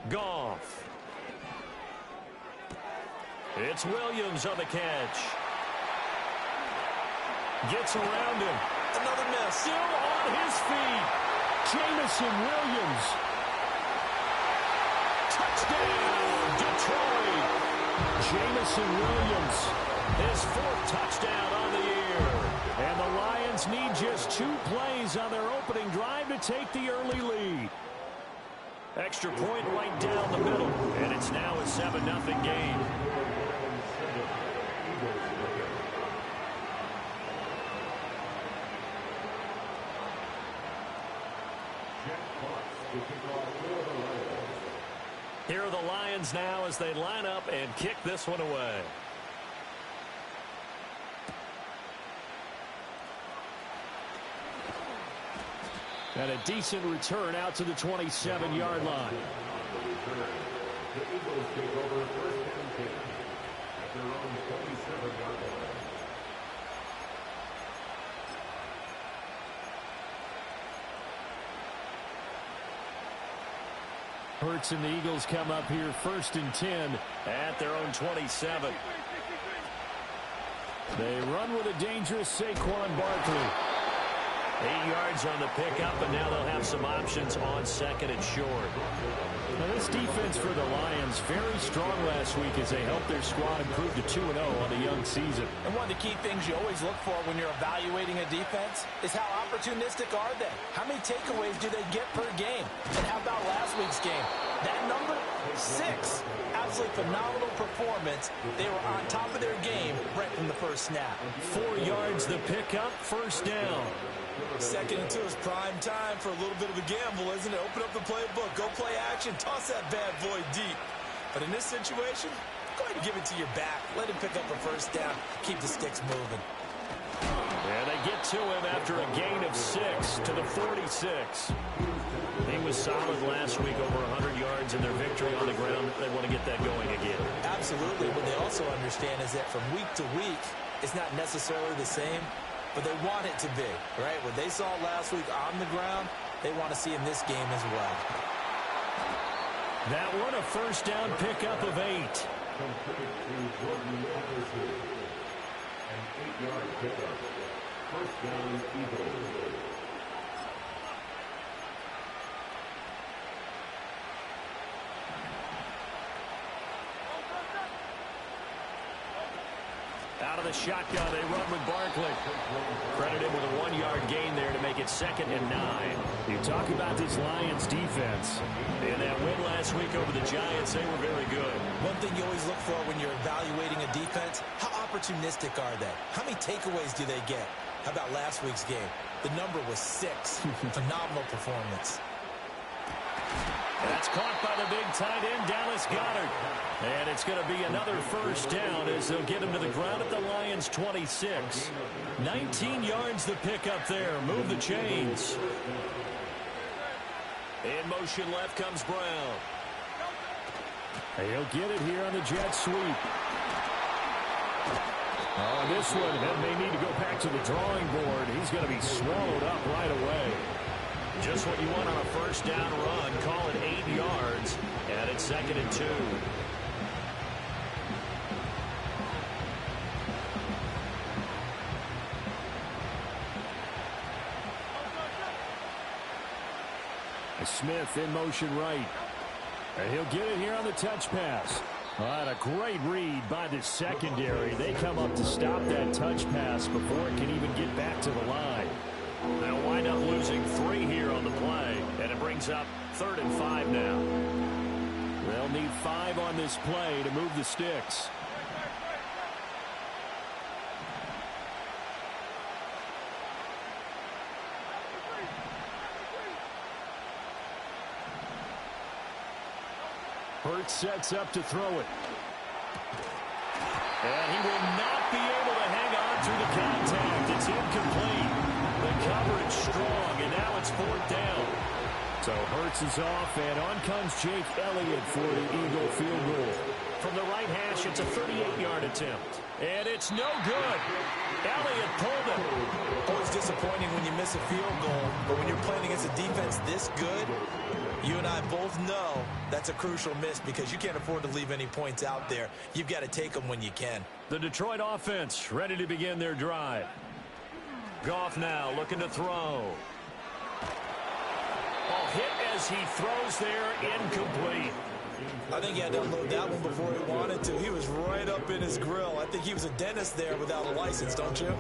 Goff. It's Williams on the catch. Gets around him. Another miss. Still on his feet. Jameson Williams. Touchdown, Detroit. Jameson Williams, his 4th touchdown on the year. And the Lions need just 2 plays on their opening drive to take the early lead. Extra point right down the middle, and it's now a 7-0 game. Here are the Lions now as they line up and kick this one away. And a decent return out to the 27-yard line. The Eagles take over first and 10 at their own 27-yard line. Hurts and the Eagles come up here 1st and 10 at their own 27. They run with a dangerous Saquon Barkley. 8 yards on the pickup, and now they'll have some options on 2nd and short. Now this defense for the Lions, very strong last week as they helped their squad improve to 2-0 on the young season. And one of the key things you always look for when you're evaluating a defense is how opportunistic are they? How many takeaways do they get per game? And how about last week's game? That number, 6. Absolutely phenomenal performance. They were on top of their game right from the first snap. 4 yards the pickup, 1st down. 2nd and 2 is prime time for a little bit of a gamble, isn't it? Open up the playbook, go play action, toss that bad boy deep. But in this situation, go ahead and give it to your back. Let him pick up a 1st down, keep the sticks moving. And they get to him after a gain of 6 to the 46. He was solid last week, over 100 yards in their victory on the ground. They want to get that going again. Absolutely. What they also understand is that from week to week, it's not necessarily the same, but they want it to be, right? What they saw last week on the ground, they want to see in this game as well. That one, a 1st down pickup of 8. Complete to Jordan Anderson. An 8-yard pickup. 1st down, Eagles. Out of the shotgun, they run with Barkley. Credit him with a 1-yard gain there to make it 2nd and 9. You talk about this Lions defense. In that win last week over the Giants, they were very good. One thing you always look for when you're evaluating a defense, how opportunistic are they? How many takeaways do they get? How about last week's game? The number was 6. Phenomenal performance. That's caught by the big tight end, Dallas Goedert. And it's going to be another 1st down as they'll get him to the ground at the Lions' 26. 19 yards the pickup there. Move the chains. In motion left comes Brown. He'll get it here on the jet sweep. On this one, and may need to go back to the drawing board. He's going to be swallowed up right away. Just what you want on a 1st down run. Call it 8 yards. And it's 2nd and 2. Smith in motion right. And he'll get it here on the touch pass. And a great read by the secondary. They come up to stop that touch pass before it can even get back to the line. They'll wind up losing 3 here on the play, and it brings up 3rd and 5 now. They'll need 5 on this play to move the sticks. Hurts sets up to throw it. And he will not be able to hang on through the contact. It's incomplete. The coverage strong, and now it's 4th down. So Hurts is off, and on comes Jake Elliott for the Eagle field goal. from the right hash. It's a 38-yard attempt. And it's no good. Elliott pulled it. Always disappointing when you miss a field goal, but when you're playing against a defense this good, you and I both know that's a crucial miss because you can't afford to leave any points out there. You've got to take them when you can. The Detroit offense ready to begin their drive. Goff now looking to throw. Ball hit as he throws there, incomplete. I think he had to unload that one before he wanted to. He was right up in his grill. I think he was a dentist there without a license, don't you?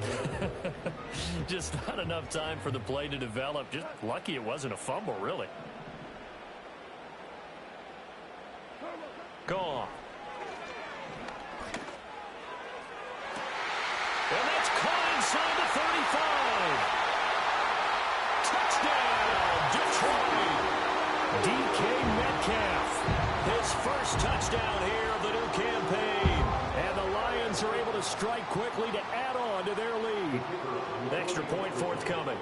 Just not enough time for the play to develop. Just lucky it wasn't a fumble, really. Gone. And that's caught inside the 35. Touchdown, Detroit. DK Metcalf. His first touchdown here of the new campaign. And the Lions are able to strike quickly to add on to their lead. Extra point forthcoming.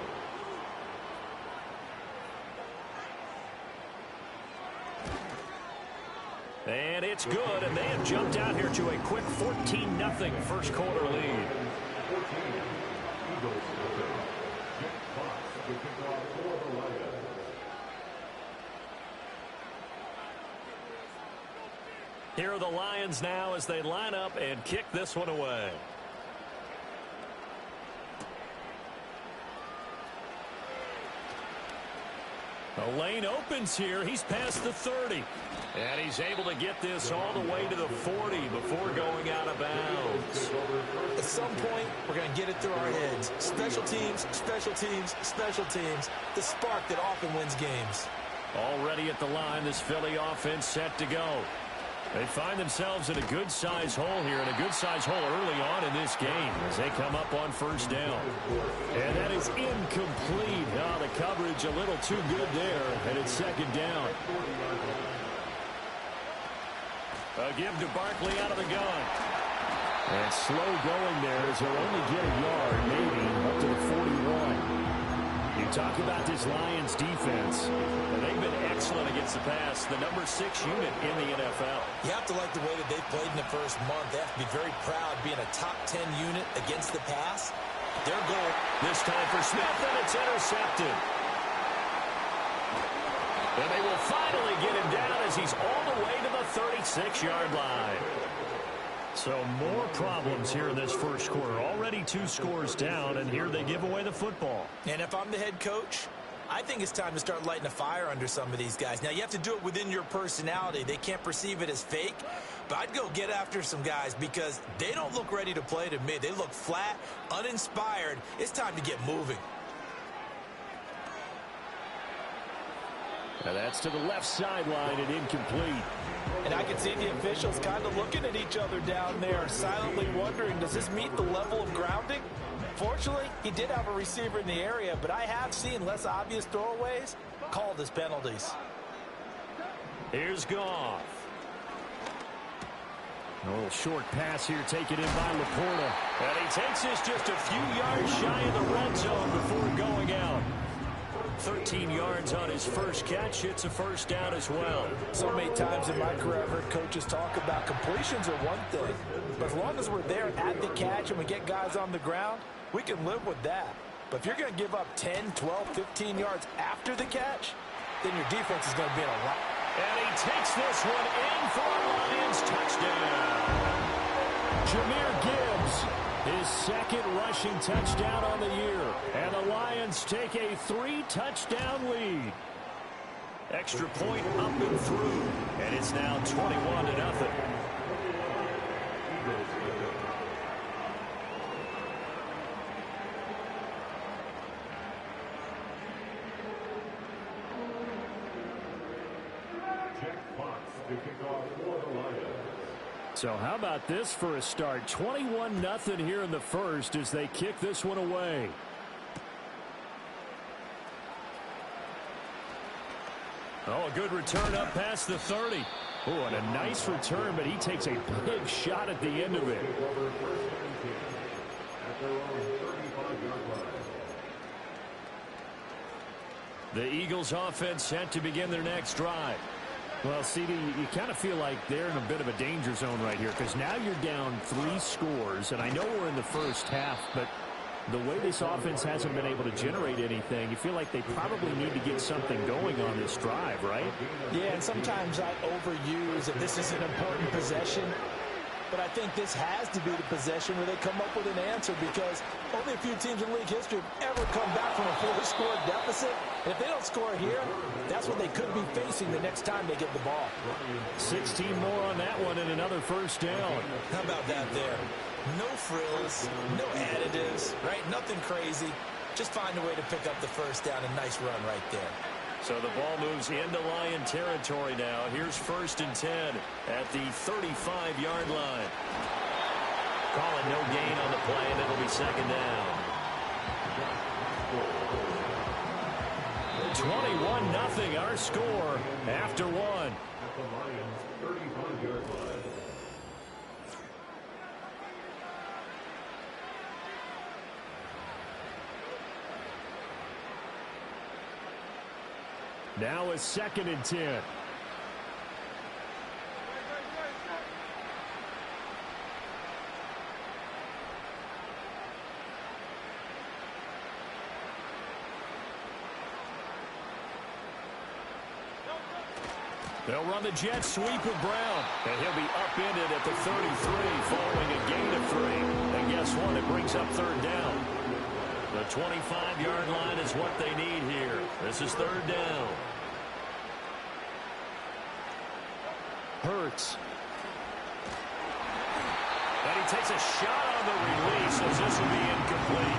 And it's good, and they have jumped out here to a quick 14-0 first quarter lead. Here are the Lions now as they line up and kick this one away. The lane opens here. He's past the 30. And he's able to get this all the way to the 40 before going out of bounds. At some point, we're going to get it through our heads. Special teams, special teams, special teams. The spark that often wins games. Already at the line, this Philly offense set to go. They find themselves in a good-sized hole here, and a good-sized hole early on in this game as they come up on first down. And that is incomplete. Oh, the coverage a little too good there, and it's second down. A give to Barkley out of the gun. And slow going there as he'll only get a yard, maybe, up to the 41. You talk about this Lions defense. They've been excellent against the pass, the number 6 unit in the NFL. You have to like the way that they've played in the first month. They have to be very proud being a top 10 unit against the pass. Their goal this time for Smith, and it's intercepted. And they will finally get him down as he's all the way to the 36-yard line. So more problems here in this first quarter. Already 2 scores down, and here they give away the football. And if I'm the head coach, I think it's time to start lighting a fire under some of these guys. Now, you have to do it within your personality. They can't perceive it as fake, but I'd go get after some guys because they don't look ready to play to me. They look flat, uninspired. It's time to get moving. Now that's to the left sideline and incomplete. And I can see the officials kind of looking at each other down there, silently wondering, does this meet the level of grounding? Fortunately, he did have a receiver in the area, but I have seen less obvious throwaways called as penalties. Here's Goff. A little short pass here taken in by Laporta. And he takes this just a few yards shy of the red zone before going out. 13 yards on his first catch. It's a first down as well. So many times in my career I've heard coaches talk about completions are one thing, but as long as we're there at the catch and we get guys on the ground, we can live with that. But if you're going to give up 10, 12, 15 yards after the catch, then your defense is going to be in a lot. And he takes this one in for a Lions touchdown. Jahmyr Gibbs, his second rushing touchdown on the year. And the Lions take a 3-touchdown lead. Extra point up and through. And it's now 21-0. So how about this for a start? 21-0 here in the first as they kick this one away. Oh, a good return up past the 30. Oh, and a nice return, but he takes a big shot at the end of it. The Eagles offense set to begin their next drive. Well, CD, you kind of feel like they're in a bit of a danger zone right here because now you're down 3 scores, and I know we're in the first half, but the way this offense hasn't been able to generate anything, you feel like they probably need to get something going on this drive, right? Yeah, and sometimes I overuse that this is an important possession. But I think this has to be the possession where they come up with an answer because only a few teams in league history have ever come back from a 4-score deficit. And if they don't score here, that's what they could be facing the next time they get the ball. 16 more on that one and another first down. How about that there? No frills, no additives, right? Nothing crazy. Just find a way to pick up the first down. A nice run right there. So the ball moves into Lion territory now. Here's 1st and 10 at the 35-yard line. Calling no gain on the play, and it'll be 2nd down. 21-0 our score after 1. At the Lions' 35-yard line. Now a 2nd and 10. They'll run the jet sweep with Brown. And he'll be upended at the 33 following a gain of 3. And guess what? It brings up 3rd down. The 25-yard line is what they need here. This is 3rd down. Hurts. And he takes a shot on the release as this will be incomplete.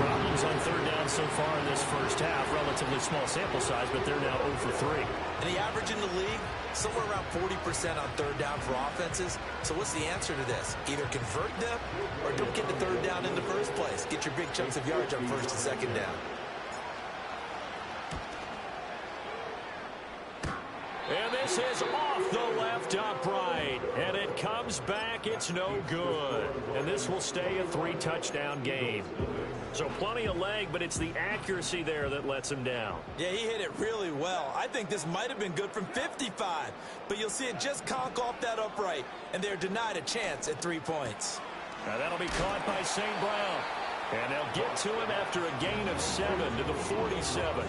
Problems on 3rd down so far in this first half. Relatively small sample size, but they're now 0 for 3. And the average in the league, somewhere around 40% on 3rd down for offenses. So what's the answer to this? Either convert them or don't get the 3rd down in the first place. Get your big chunks of yards on 1st and 2nd down. And this is off the left upright. And it comes back. It's no good. And this will stay a 3-touchdown game. So plenty of leg, but it's the accuracy there that lets him down. Yeah, he hit it really well. I think this might have been good from 55. But you'll see it just conk off that upright. And they're denied a chance at 3 points. Now that'll be caught by St. Brown. And they'll get to him after a gain of 7 to the 47.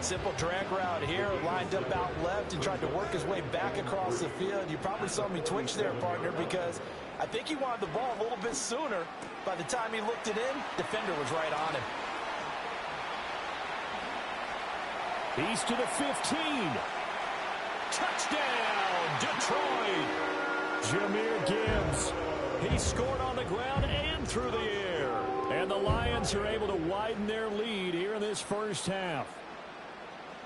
Simple drag route here, lined up out left and tried to work his way back across the field. You probably saw me twitch there, partner, because I think he wanted the ball a little bit sooner. By the time he looked it in, defender was right on him. He's to the 15. Touchdown, Detroit. Jahmyr Gibbs. He scored on the ground and through the air. And the Lions are able to widen their lead here in this first half.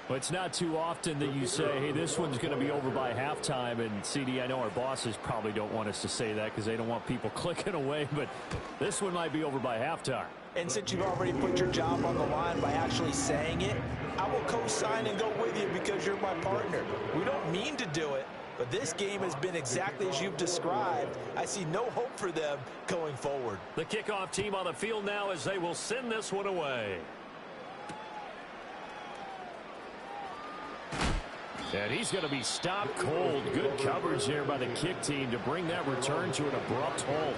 Well, it's not too often that you say, hey, this one's going to be over by halftime. And, CD, I know our bosses probably don't want us to say that because they don't want people clicking away. But this one might be over by halftime. And since you've already put your job on the line by actually saying it, I will co-sign and go with you because you're my partner. We don't mean to do it, but this game has been exactly as you've described. I see no hope for them going forward. The kickoff team on the field now as they will send this one away. And he's going to be stopped cold. Good coverage there by the kick team to bring that return to an abrupt halt.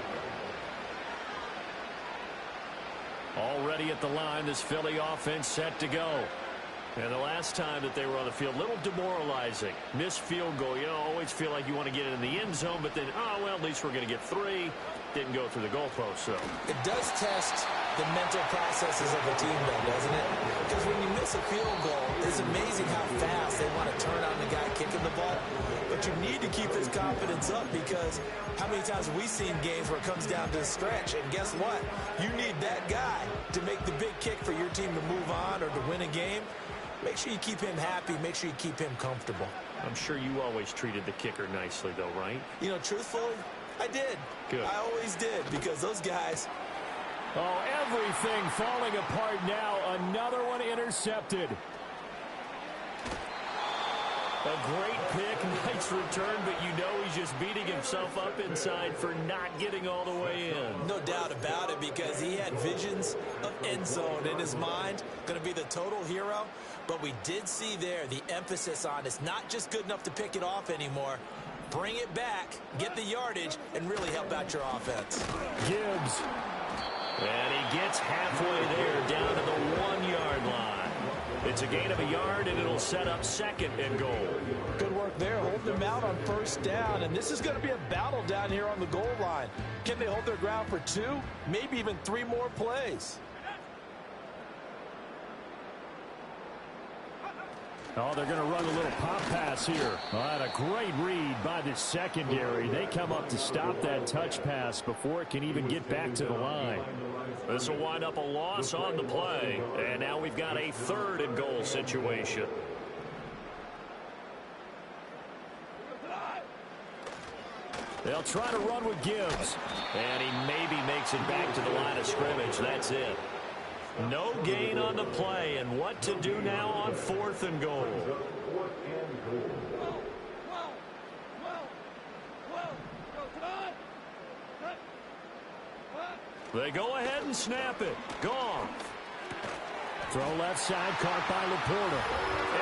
Already at the line, this Philly offense set to go. And the last time that they were on the field, a little demoralizing. Missed field goal. You know, always feel like you want to get it in the end zone, but then, oh, well, at least we're going to get 3. Didn't go through the goalpost, so. It does test the mental processes of a team, though, doesn't it? Because when you miss a field goal, it's amazing how fast they want to turn on the guy kicking the ball. But you need to keep his confidence up because how many times have we seen games where it comes down to the stretch? And guess what? You need that guy to make the big kick for your team to move on or to win a game. Make sure you keep him happy. Make sure you keep him comfortable. I'm sure you always treated the kicker nicely, though, right? You know, truthfully, I did. Good. I always did because those guys... Oh, everything falling apart now. Another one intercepted. A great pick, nice return, but you know he's just beating himself up inside for not getting all the way in. No doubt about it, because he had visions of end zone in his mind. Going to be the total hero. But we did see there the emphasis on it's not just good enough to pick it off anymore. Bring it back, get the yardage, and really help out your offense. Gibbs. And he gets halfway there, down to the 1-yard line. It's a gain of a yard, and it'll set up 2nd and goal. Good work there, holding them out on 1st down. And this is going to be a battle down here on the goal line. Can they hold their ground for 2, maybe even 3 more plays? Oh, they're going to run a little pop pass here. Oh, and a great read by the secondary. They come up to stop that touch pass before it can even get back to the line. This will wind up a loss on the play. And now we've got a 3rd and goal situation. They'll try to run with Gibbs. And he maybe makes it back to the line of scrimmage. That's it. No gain on the play, and what to do now on 4th and goal. They go ahead and snap it. Goff. Throw left side, caught by Laporta.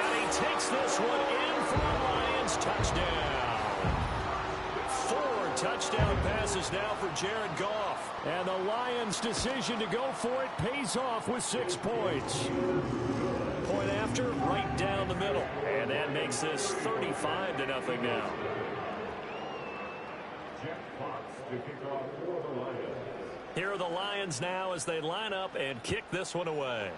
And he takes this one in for a Lions touchdown. 4 touchdown passes now for Jared Goff. And the Lions' decision to go for it pays off with 6 points. Point after, right down the middle. And that makes this 35-0 now. Jack Fox to kick off for the Lions. Here are the Lions now as they line up and kick this one away.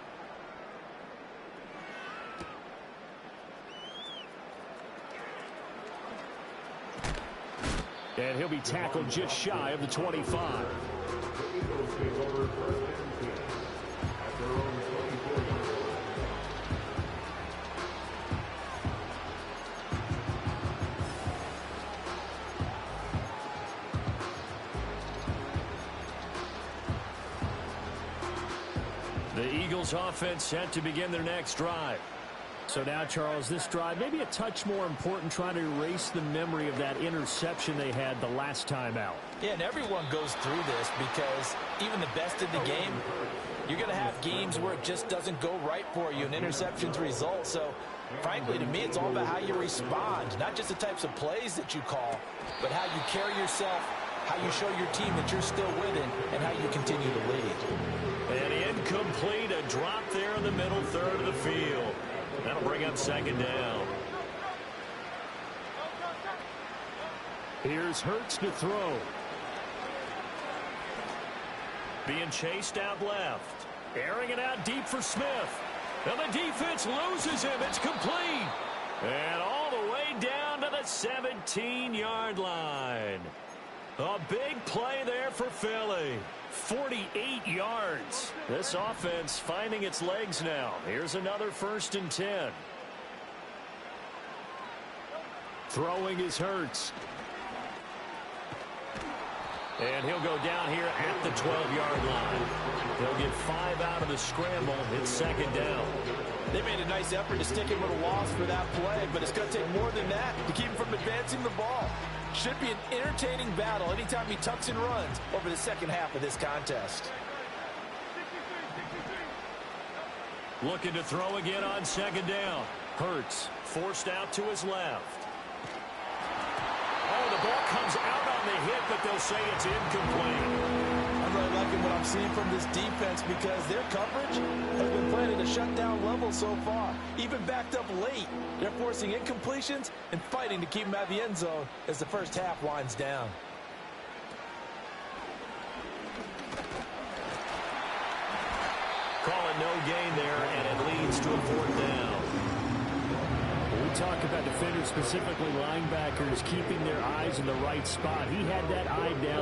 And he'll be tackled just shy of the 25. The Eagles take over 1st and 10 at their own 24-yard line. The Eagles offense set to begin their next drive. So now, Charles, this drive maybe a touch more important, trying to erase the memory of that interception they had the last time out. Yeah, and everyone goes through this because even the best in the game, you're going to have games where it just doesn't go right for you and interceptions result. So, frankly, to me, it's all about how you respond, not just the types of plays that you call, but how you carry yourself, how you show your team that you're still with it, and how you continue to lead. And incomplete, a drop there in the middle third of the field. That'll bring up 2nd down. Here's Hurts to throw. Being chased out left. Airing it out deep for Smith. And the defense loses him. It's complete. And all the way down to the 17-yard line. A big play there for Philly. 48 yards. This offense finding its legs now. Here's another 1st and 10. Throwing is Hurts. And he'll go down here at the 12-yard line. They'll get 5 out of the scramble. It's 2nd down. They made a nice effort to stick him with a loss for that play, but it's going to take more than that to keep him from advancing the ball. Should be an entertaining battle anytime he tucks and runs over the second half of this contest. Looking to throw again on 2nd down. Hurts forced out to his left. Oh, the ball comes out on the hit, but they'll say it's incomplete. I'm really liking what I'm seeing from this defense because their coverage has been playing at a shutdown level so far. Even backed up late, they're forcing incompletions and fighting to keep them out of the end zone as the first half winds down. Call it no gain there, and it leads to a 4th down. We talk about defenders, specifically linebackers, keeping their eyes in the right spot. He had that eye down